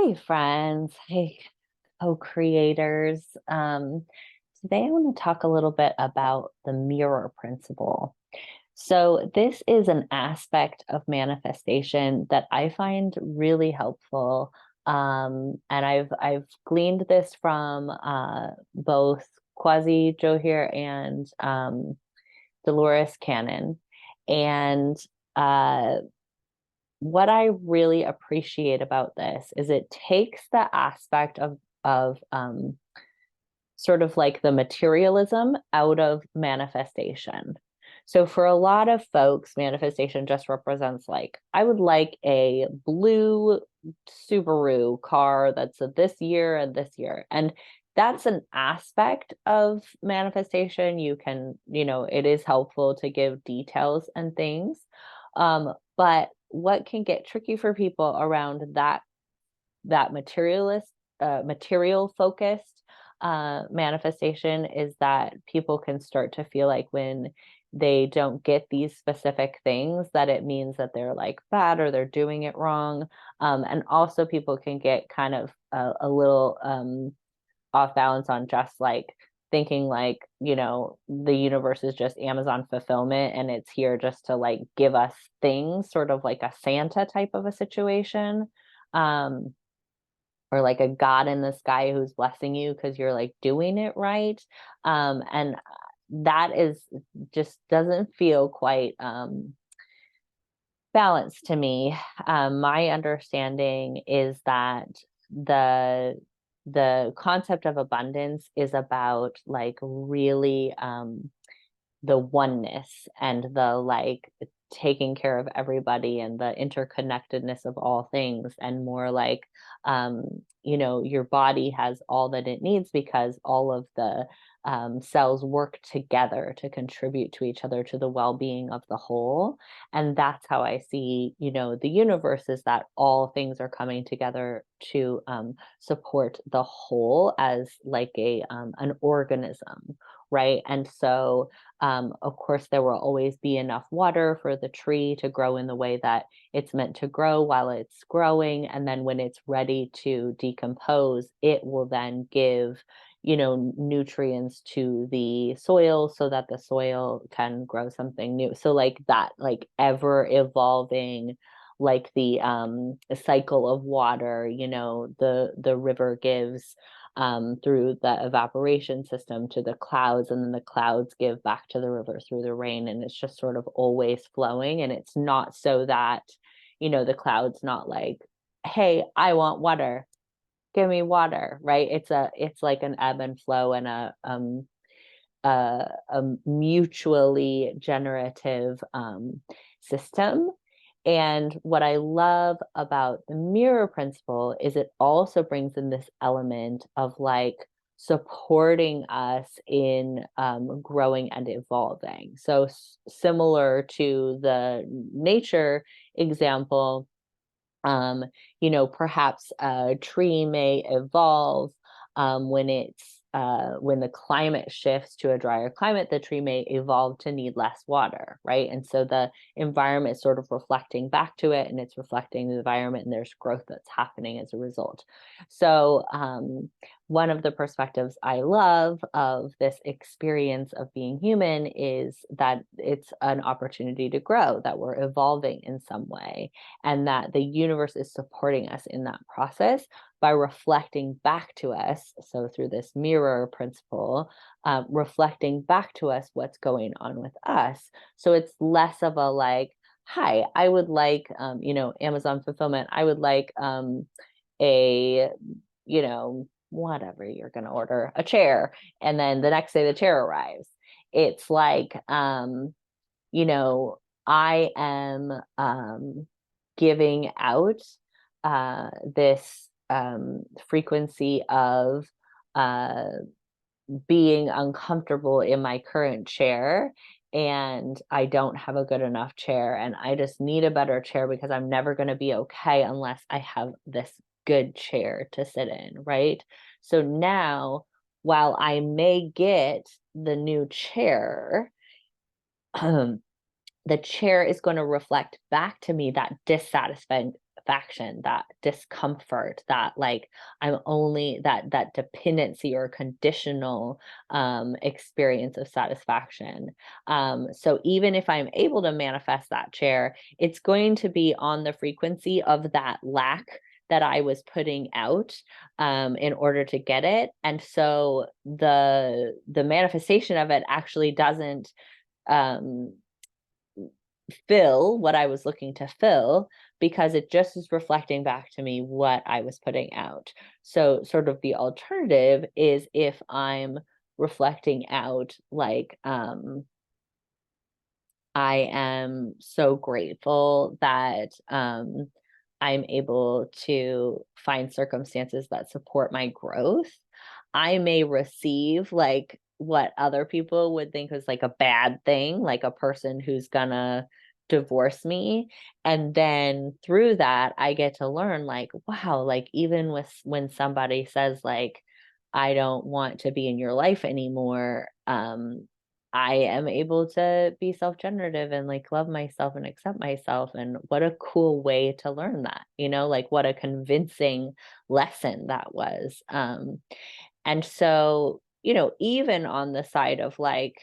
Hey friends, hey co-creators. Today I want to talk a little bit about the mirror principle. So this is an aspect of manifestation that I find really helpful. And I've gleaned this from both Kwasi Johir and Dolores Cannon. And uh, what I really appreciate about this is it takes the aspect of sort of like the materialism out of manifestation. So for a lot of folks, manifestation just represents like, I would like a blue Subaru car that's of this year and this year. And that's an aspect of manifestation. You can, it is helpful to give details and things. But what can get tricky for people around that material focused manifestation is that people can start to feel like when they don't get these specific things that it means that they're like bad or they're doing it wrong. And also people can get kind of a little off balance on just like thinking like, the universe is just Amazon fulfillment and it's here just to like give us things, sort of like a Santa type of a situation. Um, or like a God in the sky who's blessing you because you're like doing it right. And that is just doesn't feel quite balanced to me. My understanding is that the the concept of abundance is about like really the oneness and the like taking care of everybody and the interconnectedness of all things, and more like your body has all that it needs because all of the cells work together to contribute to each other, to the well-being of the whole. And that's how I see, the universe, is that all things are coming together to support the whole as like a an organism, right? And so of course, there will always be enough water for the tree to grow in the way that it's meant to grow while it's growing. And then when it's ready to decompose, it will then give, nutrients to the soil so that the soil can grow something new. So like that, like ever evolving, like the cycle of water, the river gives through the evaporation system to the clouds, and then the clouds give back to the river through the rain, and it's just sort of always flowing. And it's not so that, the clouds not like, hey, I want water, give me water, right? It's like an ebb and flow and a mutually generative system. And what I love about the mirror principle is it also brings in this element of like supporting us in growing and evolving. So similar to the nature example, perhaps a tree may evolve when the climate shifts to a drier climate, the tree may evolve to need less water, right? And so the environment is sort of reflecting back to it, and it's reflecting the environment, and there's growth that's happening as a result. So one of the perspectives I love of this experience of being human is that it's an opportunity to grow, that we're evolving in some way, and that the universe is supporting us in that process by reflecting back to us. So through this mirror principle, reflecting back to us what's going on with us. So it's less of a like, hi, I would like, Amazon fulfillment. I would like a, whatever you're going to order, a chair. And then the next day the chair arrives. It's like, I am giving out this frequency of uh, being uncomfortable in my current chair, and I don't have a good enough chair, and I just need a better chair because I'm never going to be okay unless I have this good chair to sit in, right? So now, while I may get the new chair, the chair is going to reflect back to me that dissatisfaction, that discomfort, that like I'm only that dependency or conditional experience of satisfaction. So even if I'm able to manifest that chair, it's going to be on the frequency of that lack that I was putting out in order to get it. And so the manifestation of it actually doesn't um, fill what I was looking to fill, because it just is reflecting back to me what I was putting out. So sort of the alternative is if I'm reflecting out like I am so grateful that I'm able to find circumstances that support my growth. I may receive like what other people would think was like a bad thing, like a person who's gonna divorce me. And then through that, I get to learn like, wow, like even with when somebody says like, I don't want to be in your life anymore, I am able to be self-generative and like love myself and accept myself. And what a cool way to learn that, like what a convincing lesson that was. And so, even on the side of like,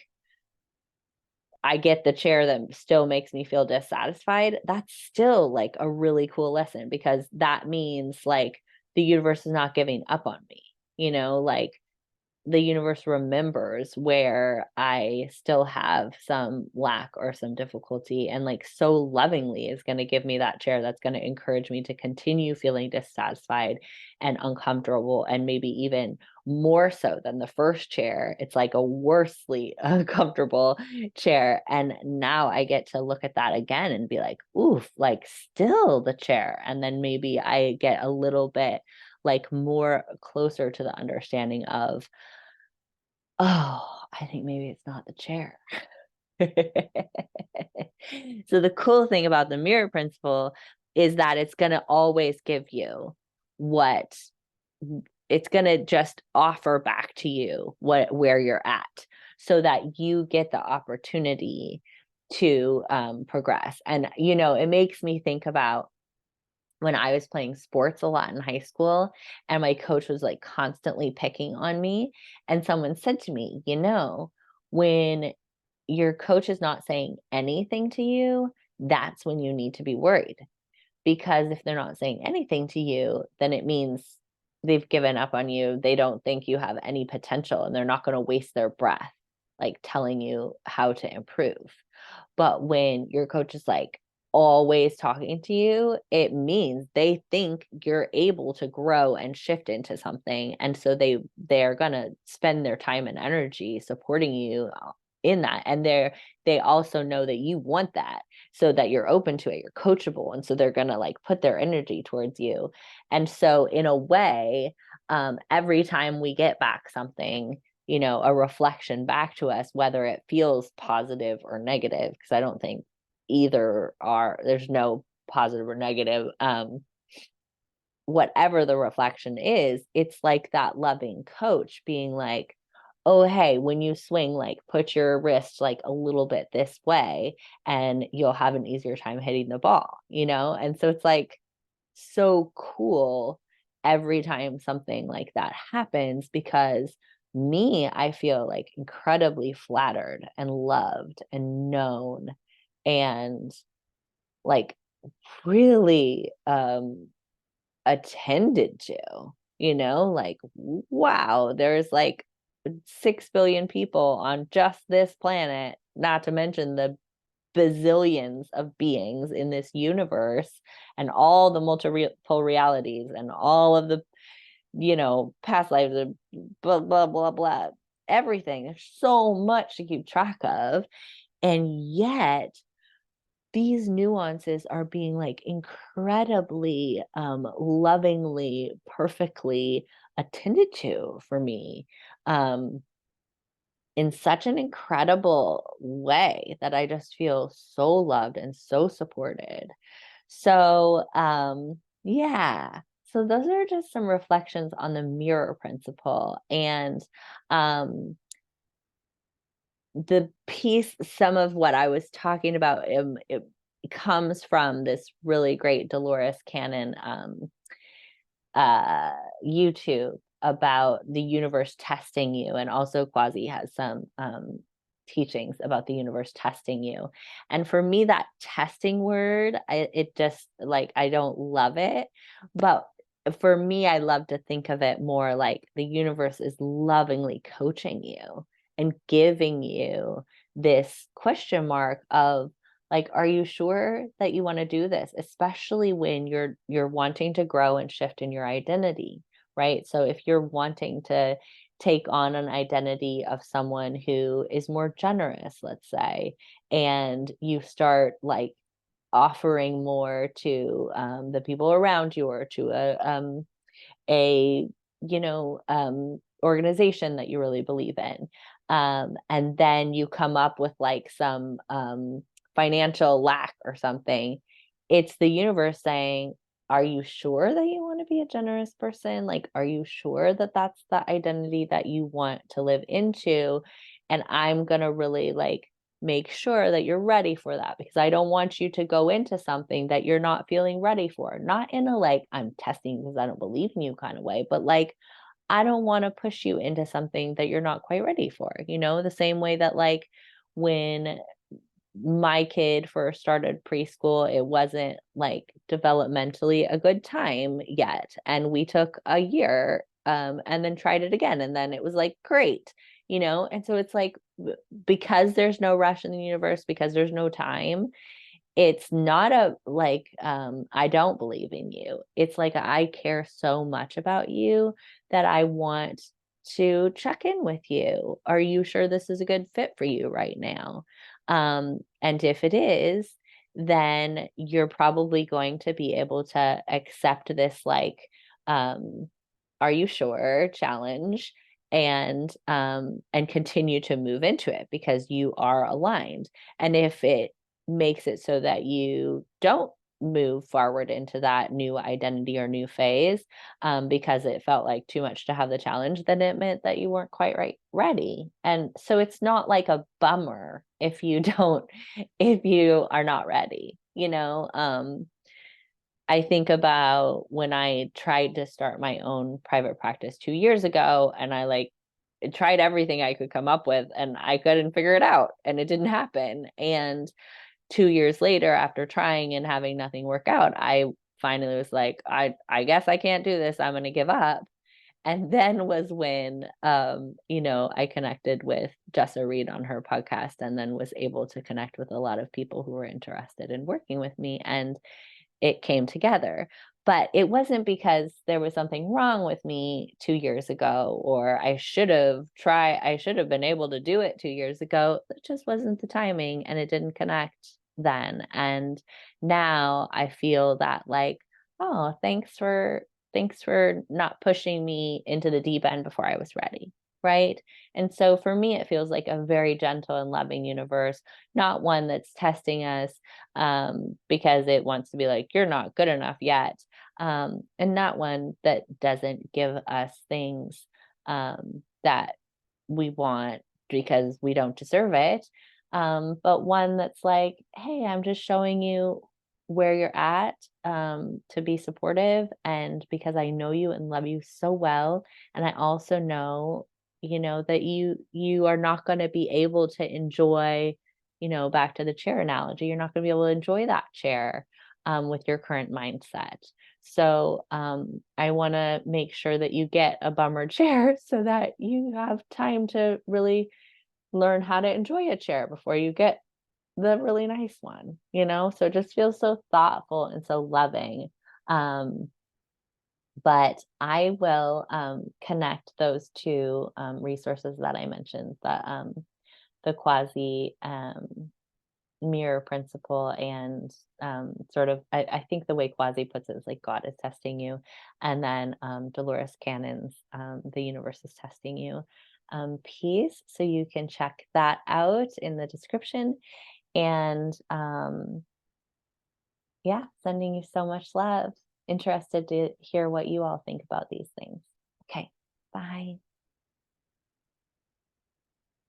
I get the chair that still makes me feel dissatisfied, that's still like a really cool lesson, because that means like the universe is not giving up on me, like the universe remembers where I still have some lack or some difficulty, and like so lovingly is going to give me that chair that's going to encourage me to continue feeling dissatisfied and uncomfortable, and maybe even more so than the first chair. It's like a worsely uncomfortable chair. And now I get to look at that again and be like, oof, like still the chair. And then maybe I get a little bit like more closer to the understanding of, oh, I think maybe it's not the chair. So the cool thing about the mirror principle is that it's going to always give you what it's going to just offer back to you where you're at, so that you get the opportunity to progress. And it makes me think about when I was playing sports a lot in high school, and my coach was like constantly picking on me. And someone said to me, when your coach is not saying anything to you, that's when you need to be worried. Because if they're not saying anything to you, then it means they've given up on you. They don't think you have any potential, and they're not going to waste their breath like telling you how to improve. But when your coach is like always talking to you, it means they think you're able to grow and shift into something. And so they're going to spend their time and energy supporting you in that. And they also know that you want that, so that you're open to it, you're coachable. And so they're going to like put their energy towards you. And so in a way, every time we get back something, a reflection back to us, whether it feels positive or negative, because I don't think either there's no positive or negative. Whatever the reflection is, it's like that loving coach being like, oh, hey, when you swing, like put your wrist like a little bit this way and you'll have an easier time hitting the ball, And so it's like so cool every time something like that happens, because I feel like incredibly flattered and loved and known, and like really attended to, like, wow, there's like 6 billion people on just this planet, not to mention the bazillions of beings in this universe, and all the multiple realities and all of the past lives and blah blah blah blah, everything. There's so much to keep track of, and yet these nuances are being like incredibly lovingly, perfectly attended to for me, in such an incredible way, that I just feel so loved and so supported. So yeah, so those are just some reflections on the mirror principle. And um the piece, some of what I was talking about, it comes from this really great Dolores Cannon YouTube about the universe testing you, and also Quasi has some teachings about the universe testing you. And for me, that testing word, it just like, I don't love it, but for me, I love to think of it more like the universe is lovingly coaching you and giving you this question mark of like, are you sure that you want to do this, especially when you're wanting to grow and shift in your identity, right? So if you're wanting to take on an identity of someone who is more generous, let's say, and you start like offering more to the people around you, or to a organization that you really believe in, and then you come up with like some financial lack or something, it's the universe saying, are you sure that you want to be a generous person? Like, are you sure that that's the identity that you want to live into? And I'm going to really like make sure that you're ready for that, because I don't want you to go into something that you're not feeling ready for. Not in a like, I'm testing because I don't believe in you kind of way, but like, I don't want to push you into something that you're not quite ready for, the same way that like when my kid first started preschool, it wasn't like developmentally a good time yet. And we took a year and then tried it again. And then it was like, great, And so it's like, because there's no rush in the universe, because there's no time, it's not a like, I don't believe in you. It's like, I care so much about you that I want to check in with you. Are you sure this is a good fit for you right now? And if it is, then you're probably going to be able to accept this like, um, are you sure challenge, and continue to move into it because you are aligned. And if it makes it so that you don't move forward into that new identity or new phase, because it felt like too much to have the challenge, then it meant that you weren't quite ready. And so it's not like a bummer if you don't, if you are not ready, I think about when I tried to start my own private practice 2 years ago, and I like tried everything I could come up with and I couldn't figure it out and it didn't happen. And 2 years later, after trying and having nothing work out, I finally was like, I guess I can't do this. I'm going to give up. And then was when, I connected with Jessa Reed on her podcast, and then was able to connect with a lot of people who were interested in working with me. And it came together. But it wasn't because there was something wrong with me 2 years ago, or I should have been able to do it 2 years ago. It just wasn't the timing, and it didn't connect then. And now I feel that like, oh, thanks for not pushing me into the deep end before I was ready. Right. And so for me, it feels like a very gentle and loving universe, not one that's testing us because it wants to be like, you're not good enough yet. And not one that doesn't give us things that we want because we don't deserve it. But one that's like, hey, I'm just showing you where you're at, to be supportive, and because I know you and love you so well. And I also know, that you are not going to be able to enjoy, back to the chair analogy, you're not going to be able to enjoy that chair with your current mindset. So I want to make sure that you get a bummer chair so that you have time to really learn how to enjoy a chair before you get the really nice one, So it just feels so thoughtful and so loving. Um, but I will connect those two resources that I mentioned, the quasi mirror principle, and sort of, I think the way quasi puts it is like God is testing you, and then Dolores Cannon's the universe is testing you piece. So you can check that out in the description. And yeah, sending you so much love. Interested to hear what you all think about these things. Okay, bye.